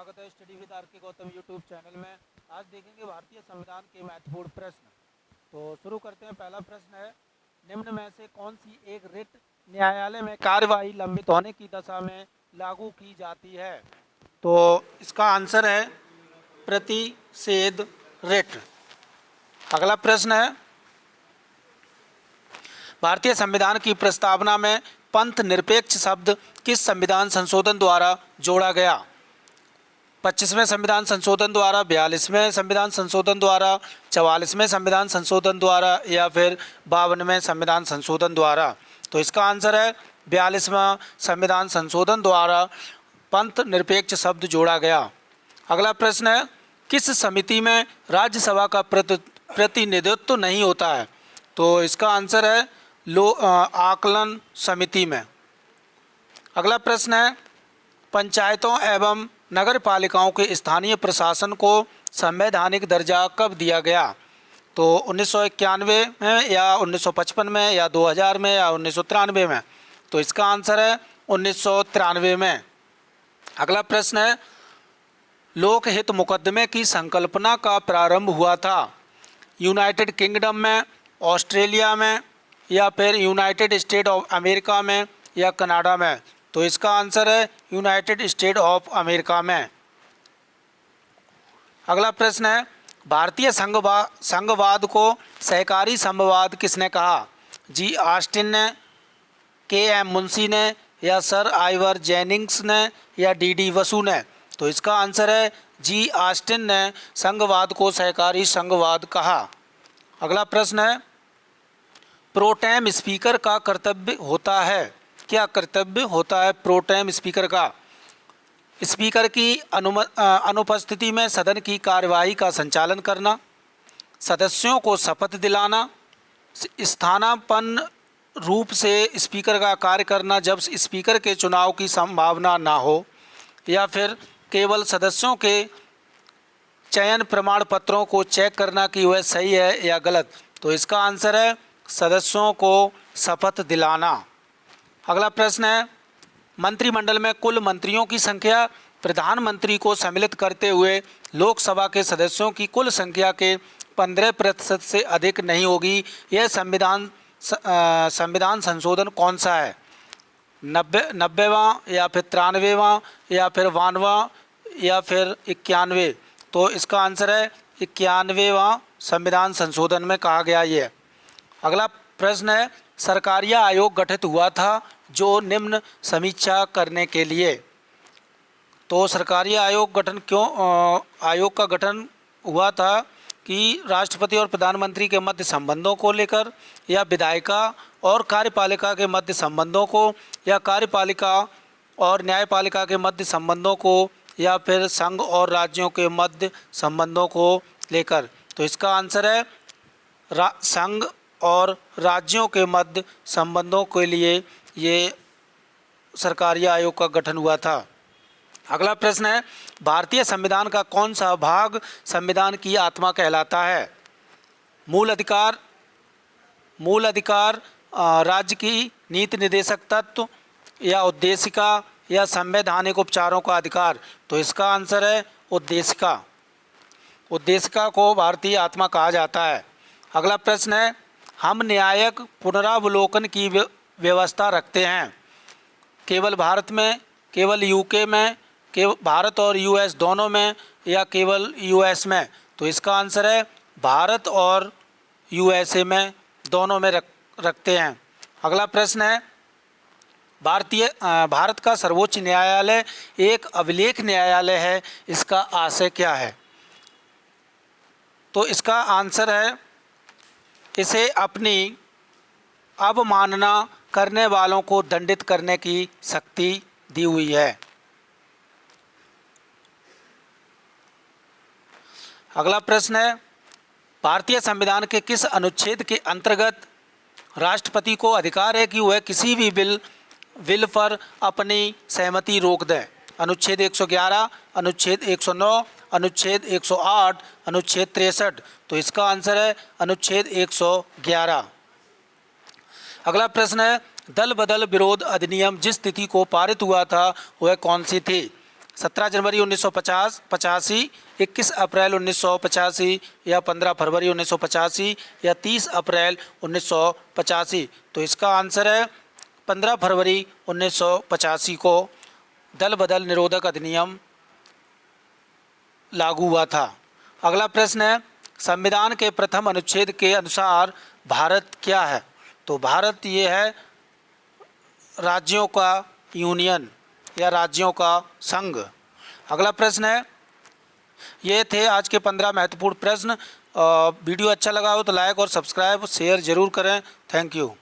स्वागत है study with are के गौतम यूट्यूब चैनल में। आज देखेंगे भारतीय संविधान के महत्वपूर्ण प्रश्न। तो शुरू करते हैं। पहला प्रश्न है, निम्न में से कौन सी एक रिट न्यायालय में कार्यवाही लंबित होने की दशा में लागू की जाती है? तो इसका आंसर है प्रतिषेध रिट। अगला प्रश्न है, भारतीय संविधान की प्रस्तावना में पंथ निरपेक्ष शब्द किस संविधान संशोधन द्वारा जोड़ा गया? 25वें संविधान संशोधन द्वारा, 42वें संविधान संशोधन द्वारा, 44वें संविधान संशोधन द्वारा या फिर 52वें संविधान संशोधन द्वारा? तो इसका आंसर है 42वां संविधान संशोधन द्वारा पंथ निरपेक्ष शब्द जोड़ा गया। अगला प्रश्न है, किस समिति में राज्यसभा का प्रतिनिधित्व नहीं होता है? तो इसका आंसर है आकलन समिति में। अगला प्रश्न है, पंचायतों एवं नगर पालिकाओं के स्थानीय प्रशासन को संवैधानिक दर्जा कब दिया गया? तो 1991 में या 1955 में या 2000 में या 1993 में? तो इसका आंसर है 1993 में। अगला प्रश्न है, लोकहित मुकदमे की संकल्पना का प्रारंभ हुआ था यूनाइटेड किंगडम में, ऑस्ट्रेलिया में या फिर यूनाइटेड स्टेट ऑफ अमेरिका में या कनाडा में? तो इसका आंसर है यूनाइटेड स्टेट ऑफ अमेरिका में। अगला प्रश्न है, भारतीय संघवाद को सहकारी संघवाद किसने कहा? जी ऑस्टिन ने, के.एम. मुंशी ने या सर आइवर जेनिंग्स ने या डी वसु ने? तो इसका आंसर है जी ऑस्टिन ने संघवाद को सहकारी संघवाद कहा। अगला प्रश्न है, प्रोटेम स्पीकर का कर्तव्य होता है, क्या कर्तव्य होता है प्रोटेम स्पीकर का? स्पीकर की अनुपस्थिति में सदन की कार्यवाही का संचालन करना, सदस्यों को शपथ दिलाना, स्थानापन्न रूप से स्पीकर का कार्य करना जब स्पीकर के चुनाव की संभावना ना हो, या फिर केवल सदस्यों के चयन प्रमाण पत्रों को चेक करना कि वह सही है या गलत? तो इसका आंसर है सदस्यों को शपथ दिलाना। अगला प्रश्न है, मंत्रिमंडल में कुल मंत्रियों की संख्या प्रधानमंत्री को सम्मिलित करते हुए लोकसभा के सदस्यों की कुल संख्या के 15% से अधिक नहीं होगी। यह संविधान संशोधन कौन सा है? 90वां या फिर 93वां या फिर 92वां या फिर 91? तो इसका आंसर है 91वां संविधान संशोधन में कहा गया ये। अगला प्रश्न है, सरकारिया आयोग गठित हुआ था जो निम्न समीक्षा करने के लिए? तो सरकारिया आयोग आयोग का गठन हुआ था कि राष्ट्रपति और प्रधानमंत्री के मध्य संबंधों को लेकर, या विधायिका और कार्यपालिका के मध्य संबंधों को, या कार्यपालिका और न्यायपालिका के मध्य संबंधों को, या फिर संघ और राज्यों के मध्य संबंधों को लेकर? तो इसका आंसर है संघ और राज्यों के मध्य संबंधों के लिए ये सरकारी आयोग का गठन हुआ था। अगला प्रश्न है, भारतीय संविधान का कौन सा भाग संविधान की आत्मा कहलाता है? मूल अधिकार, राज्य की नीति निर्देशक तत्व या उद्देशिका या संवैधानिक उपचारों का अधिकार? तो इसका आंसर है उद्देशिका। उद्देशिका को भारतीय आत्मा कहा जाता है। अगला प्रश्न है, हम न्यायिक पुनरावलोकन की व्यवस्था रखते हैं केवल भारत में, केवल यूके में, केवल भारत और यूएस दोनों में, या केवल यूएस में? तो इसका आंसर है भारत और यूएसए में, दोनों में रखते हैं। अगला प्रश्न है, भारत का सर्वोच्च न्यायालय एक अभिलेख न्यायालय है, इसका आशय क्या है? तो इसका आंसर है, इसे अपनी अवमानना करने वालों को दंडित करने की शक्ति दी हुई है। अगला प्रश्न है, भारतीय संविधान के किस अनुच्छेद के अंतर्गत राष्ट्रपति को अधिकार है कि वह किसी भी बिल पर अपनी सहमति रोक दे? अनुच्छेद 111, अनुच्छेद 109, अनुच्छेद 108, अनुच्छेद 63? तो इसका आंसर है अनुच्छेद 111। अगला प्रश्न है, दल बदल विरोध अधिनियम जिस तिथि को पारित हुआ था वह कौन सी थी? 17 जनवरी 1985, 21 अप्रैल 1985 या 15 फरवरी 1985 या 30 अप्रैल 1985। तो इसका आंसर है 15 फरवरी 1985 को दल बदल निरोधक अधिनियम लागू हुआ था। अगला प्रश्न है, संविधान के प्रथम अनुच्छेद के अनुसार भारत क्या है? तो भारत ये है राज्यों का यूनियन या राज्यों का संघ। अगला प्रश्न है, ये थे आज के 15 महत्वपूर्ण प्रश्न। वीडियो अच्छा लगा हो तो लाइक और सब्सक्राइब शेयर ज़रूर करें। Thank you.